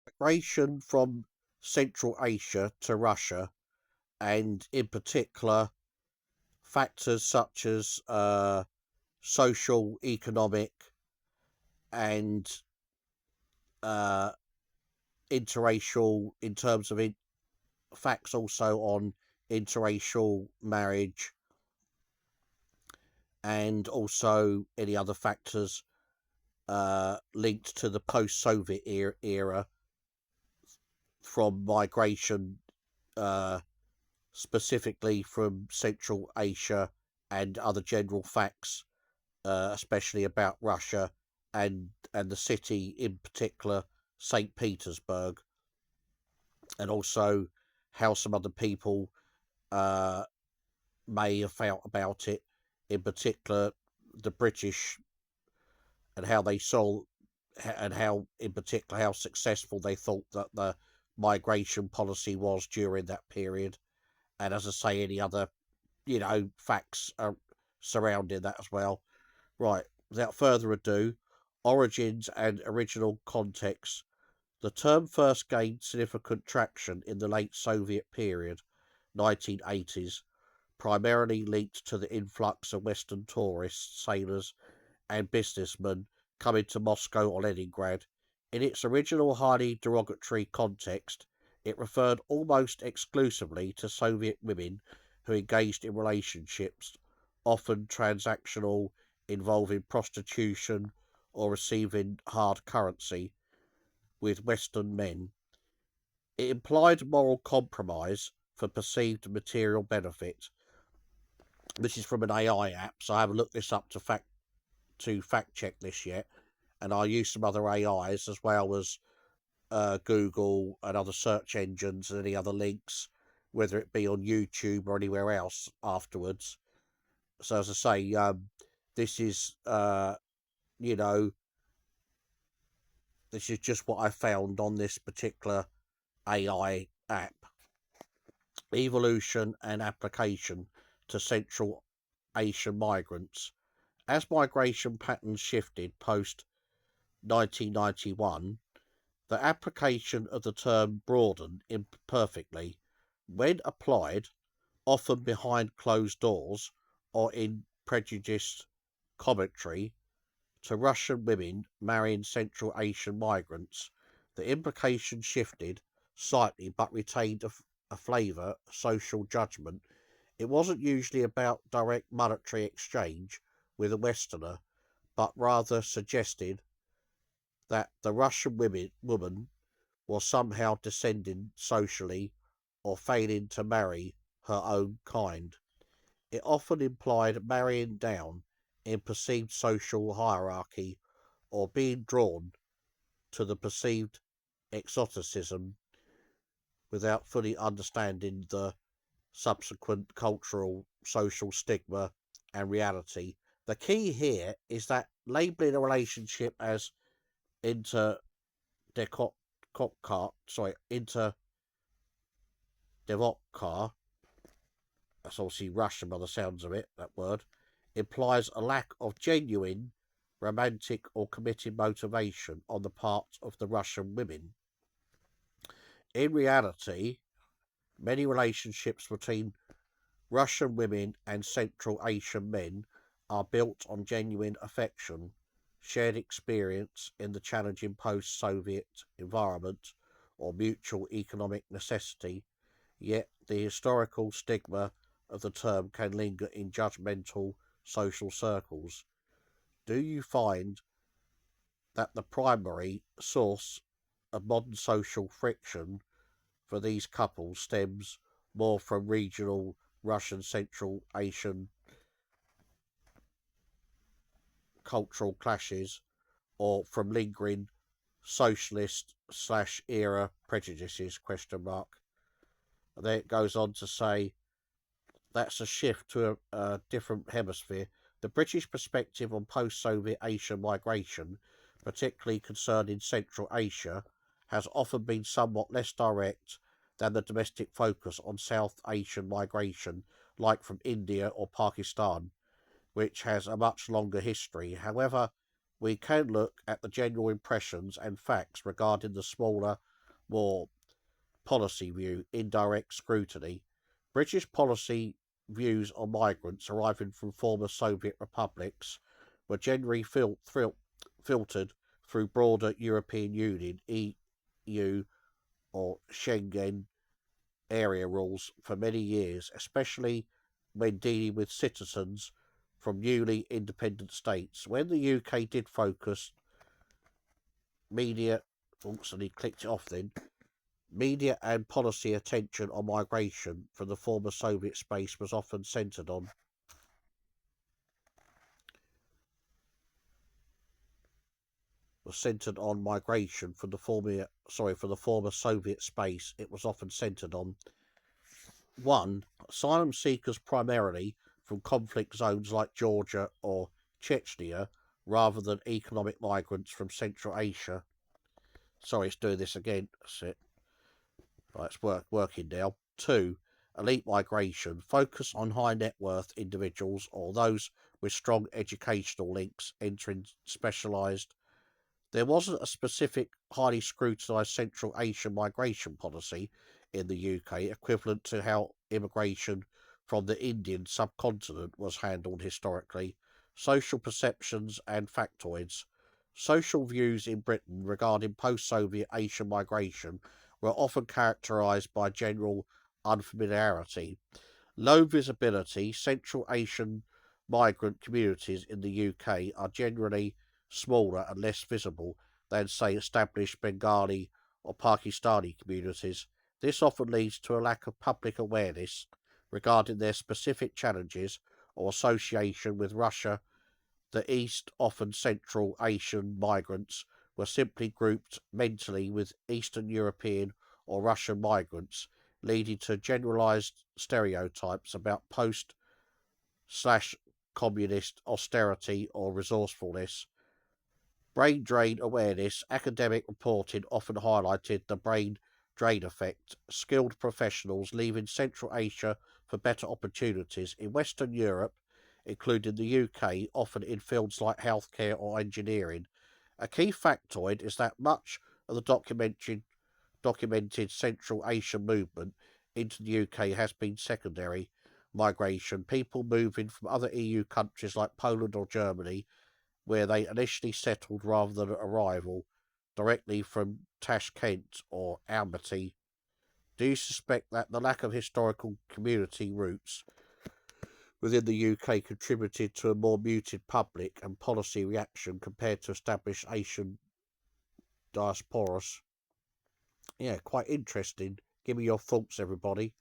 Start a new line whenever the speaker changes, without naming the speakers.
Migration from Central Asia to Russia, and in particular factors such as social, economic, and uh, interracial, in terms of facts also on interracial marriage, and also any other factors linked to the post-Soviet era from migration, uh, specifically from Central Asia, and other general facts, especially about Russia and the city in particular, St. Petersburg, and also how some other people uh, may have felt about it, in particular the British, and how they saw, and how in particular how successful they thought that the migration policy was during that period, and as I say, any other facts surrounding that as well. Right, without further ado, origins and original context. The term first gained significant traction in the late Soviet period, 1980s, primarily linked to the influx of Western tourists, sailors, and businessmen coming to Moscow or Leningrad. In its original highly derogatory context, it referred almost exclusively to Soviet women who engaged in relationships, often transactional, involving prostitution or receiving hard currency, with Western men. It implied moral compromise for perceived material benefit. This is from an AI app, so I haven't looked this up to fact check this yet, and I use some other AIs as well as Google and other search engines and any other links, whether it be on YouTube or anywhere else afterwards. So as I say, this is you know this is just what I found on this particular AI app. Evolution and application to Central Asian migrants. As migration patterns shifted post 1991, the application of the term broadened imperfectly. When applied, often behind closed doors or in prejudiced commentary, to Russian women marrying Central Asian migrants, the implication shifted slightly but retained a flavour of social judgment. It wasn't usually about direct monetary exchange with a Westerner, but rather suggested that the Russian woman was somehow descending socially or failing to marry her own kind. It often implied marrying down in perceived social hierarchy or being drawn to the perceived exoticism without fully understanding the subsequent cultural, social stigma and reality. The key here is that labeling a relationship as inter inter devotcar, that's obviously Russian by the sounds of it, that word, implies a lack of genuine romantic or committed motivation on the part of the Russian women. In reality, many relationships between Russian women and Central Asian men are built on genuine affection, shared experience in the challenging post Soviet environment, or mutual economic necessity, yet the historical stigma of the term can linger in judgmental social circles. Do you find that the primary source of modern social friction for these couples stems more from regional Russian Central Asian cultural clashes or from lingering socialist slash era prejudices? Question mark. And then it goes on to say that's a shift to a different hemisphere. The British perspective on post-Soviet Asian migration, particularly concerning Central Asia, has often been somewhat less direct than the domestic focus on South Asian migration, like from India or Pakistan, which has a much longer history. However, we can look at the general impressions and facts regarding the smaller more policy view, indirect scrutiny. British policy views on migrants arriving from former Soviet republics were generally filtered through broader European Union, EU, or Schengen area rules for many years, especially when dealing with citizens from newly independent states. When the UK did focus media, and he clicked it off then, media and policy attention on migration from the former Soviet space was often centred on migration from the former Soviet space. It was often centred on 1. Asylum seekers primarily from conflict zones like Georgia or Chechnya, rather than economic migrants from Central Asia. Sorry, it's doing this again. That's it. Right, it's working now. 2. Elite migration. Focus on high net worth individuals or those with strong educational links entering specialised. There wasn't a specific, highly scrutinised Central Asian migration policy in the UK, equivalent to how immigration from the Indian subcontinent was handled historically. Social perceptions and factoids. Social views in Britain regarding post-Soviet Asian migration were often characterised by general unfamiliarity. Low visibility. Central Asian migrant communities in the UK are generally smaller and less visible than, say, established Bengali or Pakistani communities. This often leads to a lack of public awareness regarding their specific challenges or association with Russia. The East, often Central Asian migrants, were simply grouped mentally with Eastern European or Russian migrants, leading to generalised stereotypes about post/communist austerity or resourcefulness. Brain drain awareness. Academic reporting often highlighted the brain drain effect. Skilled professionals leaving Central Asia for better opportunities in Western Europe, including the UK, often in fields like healthcare or engineering. A key factoid is that much of the documented Central Asian movement into the UK has been secondary migration, people moving from other EU countries like Poland or Germany, where they initially settled rather than arrival, directly from Tashkent or Almaty. Do you suspect that the lack of historical community roots within the UK contributed to a more muted public and policy reaction compared to established Asian diasporas? Yeah, quite interesting. Give me your thoughts, everybody.